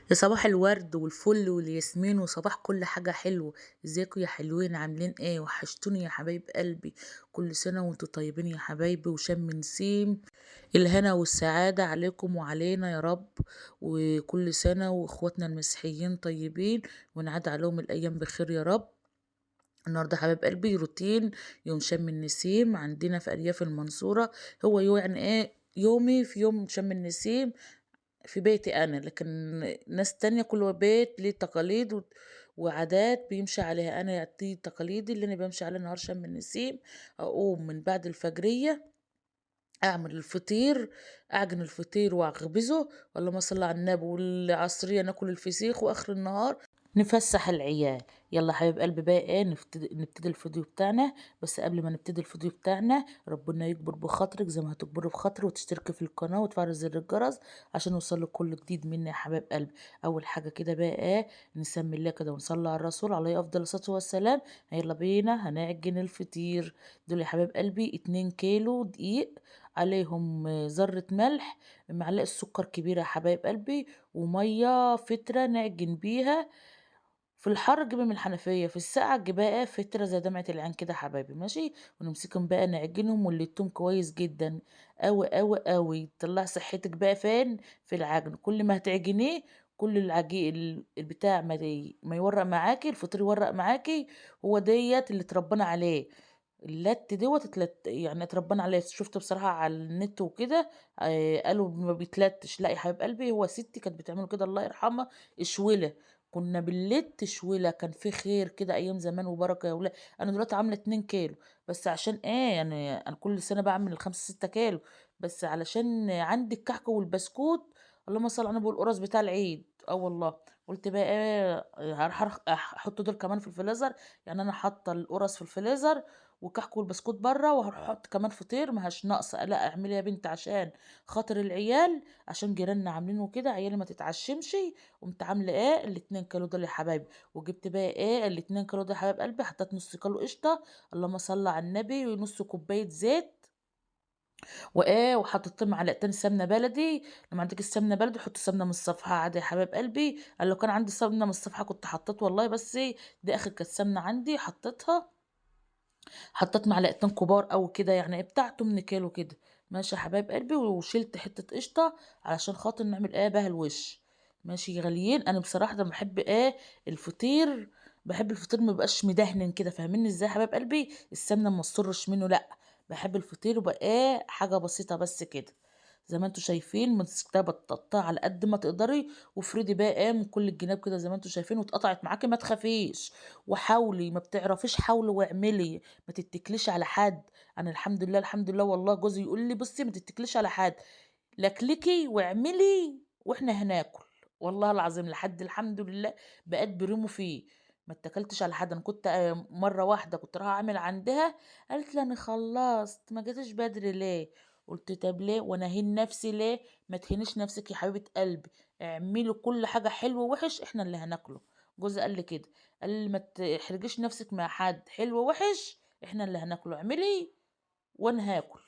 يا صباح الورد والفل والياسمين وصباح كل حاجة حلوة. ازيكم يا حلوين؟ عاملين ايه؟ وحشتوني يا حبايب قلبي. كل سنة وانتوا طيبين يا حبايبي، وشم نسيم الهنا والسعادة عليكم وعلينا يا رب. وكل سنة واخواتنا المسيحيين طيبين، ونعاد عليهم الايام بخير يا رب. النهارده حبايب قلبي روتين يوم شم النسيم عندنا في ارياف المنصورة. هو يعني ايه يومي في يوم شم النسيم في بيتي أنا، لكن ناس تانية كل بيت ليه تقاليد وعادات بيمشي عليها. أنا دي تقاليدي اللي أنا بمشي عليها نهار شم النسيم. أقوم من بعد الفجرية، أعمل الفطير، أعجن الفطير وأخبزه، اللهم صل على النبي، والعصرية ناكل الفسيخ، وآخر النهار نفسح العيال. يلا حبيب قلبي بقى ايه، نبتدي الفيديو بتاعنا. بس قبل ما نبتدي الفيديو بتاعنا، ربنا يكبر بخاطرك زي ما هتكبري بخاطري، وتشتركي في القناة وتفعلي زر الجرس عشان يوصلك كل جديد مني يا حبايب قلبي. أول حاجة كده بقى ايه، نسمي الله كده ونصلي على الرسول عليه أفضل الصلاة والسلام. يلا بينا هنعجن الفطير. دول يا حبايب قلبي 2 كيلو دقيق، عليهم ذرة ملح، معلقة سكر كبيرة يا حبايب قلبي، ومية فترة نعجن بيها. في الحر تجيبي من الحنفية، في السقعة تجيبيها فترة زي دمعة العين كده يا حبايبي، ماشي. ونمسكهم بقى نعجنهم ونلتهم كويس جدا، أوي أوي أوي. تطلع صحتك بقى فين؟ في العجن. كل ما هتعجنيه، كل العجين البتاع ما يورق معاكي، الفطير يورق معاكي. هو ديت اللي اتربنا عليه. اللت دوت يعني اتربنا عليه. شفت بصراحة على النت وكده، قالوا ما بيتلتش. لا يا حبيب قلبي، هو ستي كانت بتعمله كده الله يرحمها، اشوله. كنا بالليل شويلة، كان في خير كده ايام زمان وبركه يا ولاد. انا دلوقتي عامله 2 كيلو، بس عشان ايه يعني؟ انا كل سنه بعمل 5 6 كيلو، بس علشان عندي الكحك والبسكوت. اللهم صل على النبي، والقرص بتاع العيد. اه والله. قلت بقى ايه، هروح احط دول كمان في الفريزر. يعني انا حاطه القرص في الفريزر، والكحك والبسكوت بره، وهروح احط كمان فطير. ما هاش ناقصه. لا اعملي يا بنت عشان خاطر العيال، عشان جيراننا عاملينه كده، عيالي ما تتعشمش. قمت عامله ايه ال2 كيلو دول يا حبايبي. وجبت بقى ايه ال2 كيلو دول يا حبايب قلبي، حطيت نص كيلو قشطه، اللهم صل على النبي، ونص كوبايه زيت، وايه، وحطيت معلقتين سمنه بلدي. لما عندك السمنه بلدي حط سمنه من الصفحه عادي يا حبايب قلبي. قال لو كان عندي سمنه من الصفحه كنت حطيت والله، بس دي اخر كانت سمنه عندي حطيتها. حطيت معلقتين كبار قوي كده، يعني بتاع 8 كيلو كده. ماشي يا حبايب قلبي. وشلت حته قشطه علشان خاطر نعمل ايه بها الوش. ماشي غاليين. انا بصراحه ده بحب ايه، الفطير. بحب الفطير ما يبقاش مدهن كده، فاهميني ازاي يا حبايب قلبي؟ السمنه ما تصرش منه، لا. بحب الفطير يبقى ايه، حاجه بسيطه بس كده. زي ما انتوا شايفين مسكتها بتقطعها على قد ما تقدري، وافردي بقى ايه من كل الجناب كده زي ما انتوا شايفين، واتقطعت معاكي ما تخافيش. وحاولي، ما بتعرفيش حاولي واعملي، ما تتكليش على حد. انا الحمد لله الحمد لله والله، جوزي يقول لي بصي ما تتكليش على حد، لكلكي واعملي واحنا هناكل. والله العظيم لحد الحمد لله بقيت بريمو فيه. ما اتكلتش على حد. انا كنت مره واحده كنت رايحه اعمل عندها، قالت لي انا خلصت ما جيتش بدري ليه؟ قلت طب ليه وانا هين نفسي ليه؟ ما تهينيش نفسك يا حبيبه قلبي، اعملي كل حاجه حلوه وحش احنا اللي هناكله. جوزي قال لي كده، قال لي ما تحرجيش نفسك مع حد، حلو وحش احنا اللي هناكله، اعملي وانا هاكل.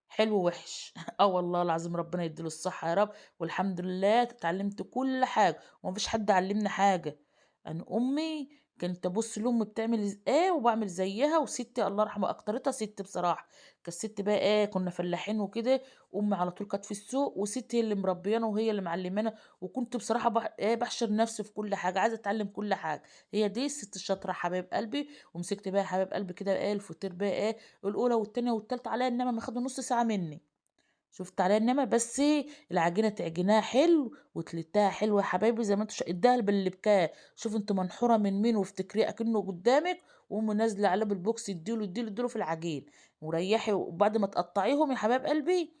حلو ووحش. اه والله العظيم ربنا يديله الصحة يا رب. والحمد لله اتعلمت كل حاجة، ومفيش حد علمني حاجة. انا امي كانت ابص لامي بتعمل ايه وبعمل زيها. وستي الله يرحمها اكترتها ست بصراحة. كانت ست بقى ايه، كنا فلاحين وكده. امي على طول كانت في السوق، وستي هي اللي مربيانا وهي اللي معلمانا. وكنت بصراحة ايه بحشر نفسي في كل حاجة، عايزة اتعلم كل حاجة. هي دي الست الشاطرة حبايب قلبي. ومسكت بقى يا حبايب قلبي كده ايه الفطير بقى ايه، الأولى والتانية والتالتة عليا النعمة ما خدوا نص ساعة مني. شُفت عليا النعمة، بس العجينة تعجنيها حلو وتلتّها حلو يا حبايبي زي ما أنتم ادّيها باللي بكاه. شوفي أنتِ منحورة من مين وافتكريه أكنه قدّامِك، وقومي نازلة عليه بالبوكس ادّي له، ادّي له، ادّي له في العجين. وريّحي. وبعد ما تقطّعيهم يا حبايب قلبي،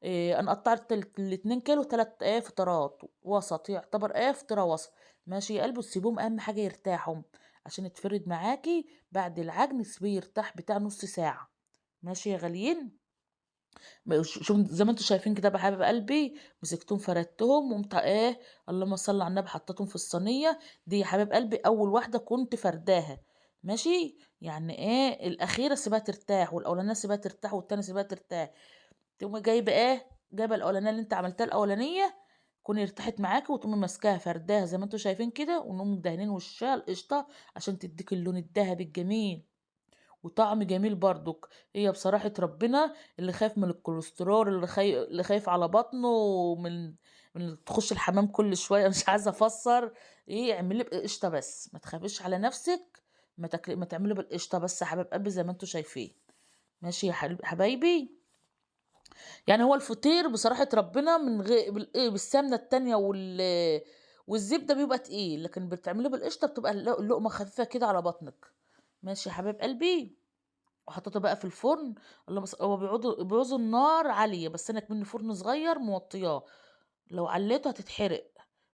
أنا قطّعت ال2 كيلو 3 فطرات وسط، يعتبر فطيرة وسط. ماشي يا قلبي. وتسيبيهم أهم حاجة يرتاحوا، عشان يتفرد معاكِ. بعد العجن سيبيه يرتاح بتاع نُص ساعة. ماشي يا غاليين. شوف زي ما انتم شايفين كده يا حبايب قلبي، مسكتهم فردتهم وقمت اللهم صل على النبي، حطيتهم في الصينيه. دي يا حبايب قلبي اول واحده كنت فرداها. ماشي. يعني الاخيره سيبها ترتاح، والاولانيه سيبها ترتاح، والتانيه سيبها ترتاح. تقومي جايبه الاولانيه اللي انت عملتها الاولانيه، تكوني ارتاحت معاكِ وتقومي ماسكاها فرداها زي ما أنتم شايفين كده، ونقوم مدهنين وشها القشطة عشان تدّيكِ اللون الدهبي الجميل. وطعم جميل برضُك. هي بصراحة ربنا اللي خايف من الكوليسترول، اللي خايف على بطنه من تخُش الحمام كل شوية مش عايزة أفسّر، اعمليه بقشطة بس، ما تخافيش على نَفْسِك، ما تعملي بالقشطة بس يا حبايب قلبي زي ما أنتم شايفين. ماشي يا حبايبي؟ يعني هو الفطير بصراحة ربنا من بالسمنة التانية والزبدة بيبقى تقيل، لكن بتعمليه بالقشطة بتبقى اللقمة خفيفة كده على بطنِك. ماشي يا حبايب قلبي؟ وحطيته بقى في الفرن. هو بيعوزوا النار عالية، بس أنا كمنّي فرن صغير موطّياه، لو علّيته هتتحرق،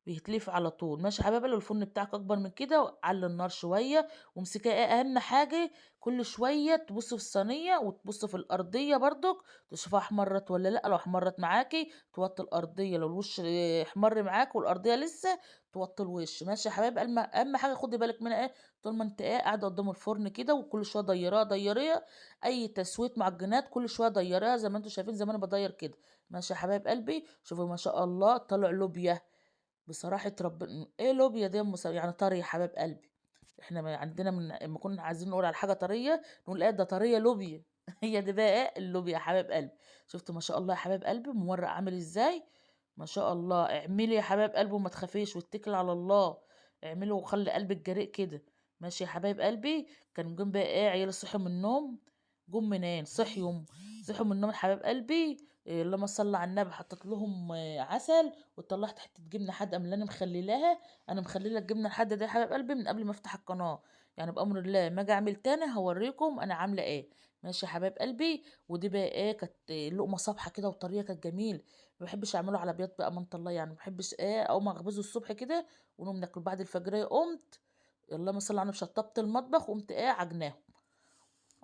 بيتلفي على طول. ماشي يا حبايبي، لو الفرن بتاعك أكبر من كده علّي النار شوية وامسكيه. أهم حاجة كل شوية تبُصّي في الصينية وتبُصّي في الأرضية برضُك تشوفيها احمرّت والّا لأ. لو احمرّت معاكِ توطّي الأرضية، لو الوش احمر معاك والأرضية لسه توطّي الوش. ماشي يا حبايبي؟ أهم حاجة خُدي بالِك منها طول ما أنتِ قاعدة قدّام الفرن كده وكل شوية ديّريها، ديّريها، أي تسوية معجنات كل شوية ديّريها زي ما أنتم شايفين زي ما أنا باديّر كده. ماشي يا حبايب قلبي؟ شوفوا ما شاء الله طالع لوبيا. بصراحة إيه لوبيا دي يعني طري يا حبايب قلبي. إحنا ما عندنا أمّا كنا عايزين نقول على حاجة طرية نقول ده طرية لوبيا. هي دي بقى اللوبيا يا حبايب قلبي. شُفتوا ما شاء الله يا حبايب قلبي مورق عامل إزاي؟ ما شاء الله. اعملي يا حبايب قلبي وما تخافيش واتكلي على الله. اعملي وخلّي قلبِك جريء كده. ماشي يا حبايب قلبي؟ كان جُم بقى عيالي صحيوا من النوم. جُم منين؟ صحيوا من النوم يا حبايب قلبي. اللهم صل على النبي. حطيت لهم عسل وطلّعت حتّة جبنة حادقة من اللي أنا مخلّلاها. أنا مخلّلة الجبنة الحادة دي يا حبايب قلبي من قبل ما أفتح القناة، يعني بأمر الله أمّا آجي أعمل تاني هاورّيكم أنا عاملة إيه. ماشي يا حبايب قلبي؟ ودي بقى كانت لقمة صابحة كده وطرية كانت جميلة. ما باحبش أعمله على بياض بأمانة الله، يعني ما باحبش أقوم أخبزه الصبح كده ونقوم ناكله. بعد الفجرية قُمت اللهم صل على النبي شطّبت المطبخ وقُمت عاجناهم.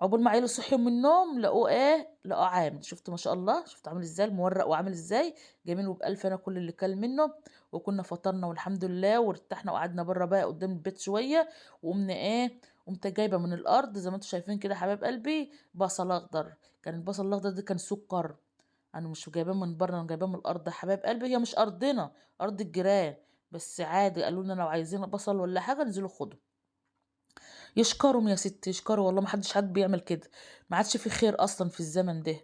عقبال ما عيالي صحيوا من النوم لقوه لقوه عامل. شُفتوا ما شاء الله، شُفتوا عامل إزاي المورق وعامل إزاي، جميل وبألف هنا كل اللي كَل منه. وكنا فطرنا والحمد لله وارتحنا وقعدنا برّه بقى قدّام البيت شوية. وقُمنا قُمت جايبة من الأرض زي ما أنتم شايفين كده يا حبايب قلبي بصل أخضر. كان البصل الأخضر ده كان سُكّر، أنا مش جايباه من برّه، أنا جايباه من الأرض يا حبايب قلبي. هي مش أرضنا، أرض الجيران، بس عادي قالوا لنا لو عايزين بصل والّا حاجة انزلوا خدوا. يشكرهم يا ستي يشكروا والله ما حد بيعمل كده. ما عادش في خير أصلًا في الزمن ده.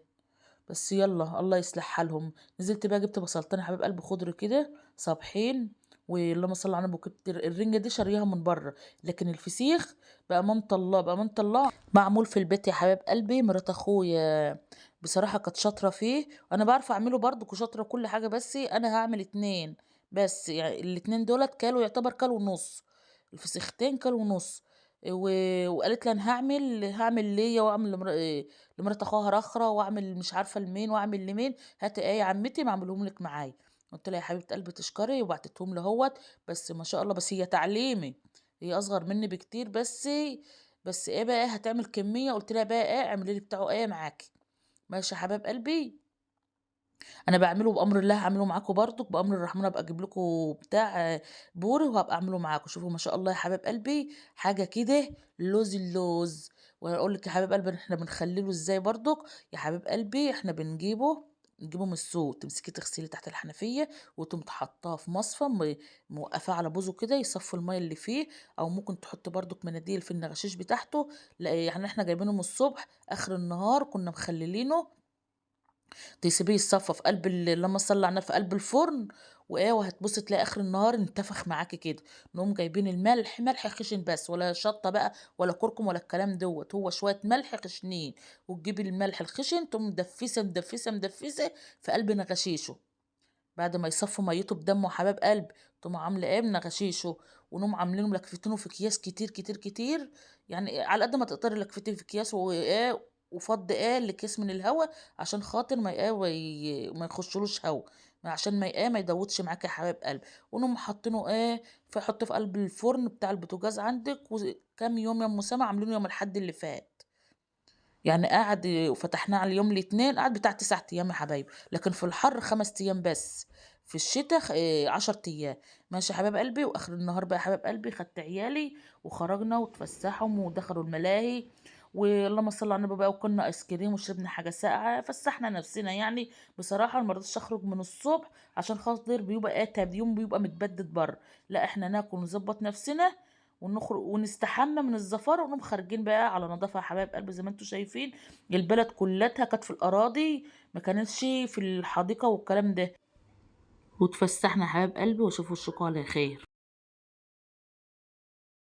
بس يالّا الله يصلح حالهم. نزلت بقى جبت بصلتين يا حبايب قلبي خضر كده صابحين. واللهم صل على النبي. وجبت الرنجة دي شارياها من برّه، لكن الفسيخ بأمانة الله معمول في البيت يا حبايب قلبي. مرات أخويا بصراحة كانت شاطرة فيه، أنا باعرف أعمله برضك وشاطرة وكل حاجة، بس أنا هاعمل 2 بس، يعني الاتنين دُولة يعتبر كيلو ونُص، الفسيختين كيلو ونُص. و وقالت لي أنا هاعمل ليّا وأعمل لمرات أخوها رخرة وأعمل مش عارفة لمين وأعمل لمين. هاتي يا عمتي معملهم لِك معايا. قُلت لها: "يا حبيبة قلبي تشكري." وبعتتهم له أهوّة. بس ما شاء الله، بس هي تعليمي، هي أصغر منّي بكتير، بس بقى هتعمل كمية. قُلت لها بقى اعملي لي بتاعه معاكِ. ماشي يا حبايب قلبي؟ أنا باعمله بأمر الله هاعمله معاكم برضُك بأمر الرحمن. أبقى أجيب لكم بتاع بوري وهابقى أعمله معاكم. شوفوا ما شاء الله يا حبايب قلبي حاجة كده لوز اللوز. وهاقول لِك يا حبايب قلبي إحنا بنخلّله إزاي برضُك. يا حبيب قلبي إحنا نجيبه من السوق، تمسكيه تغسليه تحت الحنفية وتقومي حاطاه في مصفى موقّفاه على بوزه كده يصفّي المَيّة اللي فيه. أو ممكن تحطّي برضُك مناديل في النغاشيش بتاعته. يعني إحنا جايبينه من الصبح آخر النهار كنا مخلّلينه. تسيبيه يتصفى في قلب اللهم صل على النبي في قلب الفرن. وهتبُصّي تلاقي آخر النهار انتفخ معاكِ كده. نقوم جايبين الملح، ملح خشن بس ولا شطة بقى ولا كركم ولا الكلام دوّة، هو شوية ملح خشنين. وتجيبي الملح الخشن تقومي مدفّسة، مدفّسة، مدفّسة في قلب نغاشيشه. بعد ما يصفّوا مَيّته بدمه يا حبايب قلبي، تقوم عاملة منغشيشه. ونقوم عاملينه ملكفتينه في أكياس كتير، كتير، كتير. يعني على قد ما تقدري لكفتيه في أكياس وفضّي الأكياس من الهوا عشان خاطر ما يخشّلوش هوا، عشان ما يدوّدش معاكِ يا حبايب قلبي. ونقوم حاطّينه حطّيه في قلب الفرن بتاع البوتاجاز عندِك. كام يوم يا أم سما عاملينه يوم الحد اللي فات. يعني وفتحناه على يوم الاتنين قعد بتاع 9 أيام يا حبايبي، لكن في الحر 5 أيام بس، في الشتا 10 أيام. ماشي يا حبايب قلبي؟ وآخر النهار بقى يا حبايب قلبي خدت عيالي وخرجنا واتفسحوا ودخلوا الملاهي. واللهم صل على النبي بقى، وكلنا ايس كريم وشربنا حاجه ساقعه، فسحنا نفسنا يعني. بصراحه ما رضيتش اخرج من الصبح عشان خاطر بيبقى اتعب، يوم بيبقى متبدد بره. لا احنا ناكل ونظبط نفسنا ونخرج ونستحمى من الزفار ونقوم خارجين بقى على نظافه يا حبايب قلبي. زي ما انتم شايفين البلد كلها كانت في الاراضي، ما كانتش في الحديقه والكلام ده. وتفسحنا يا حبايب قلبي، واشوفوا الشكوا على خير.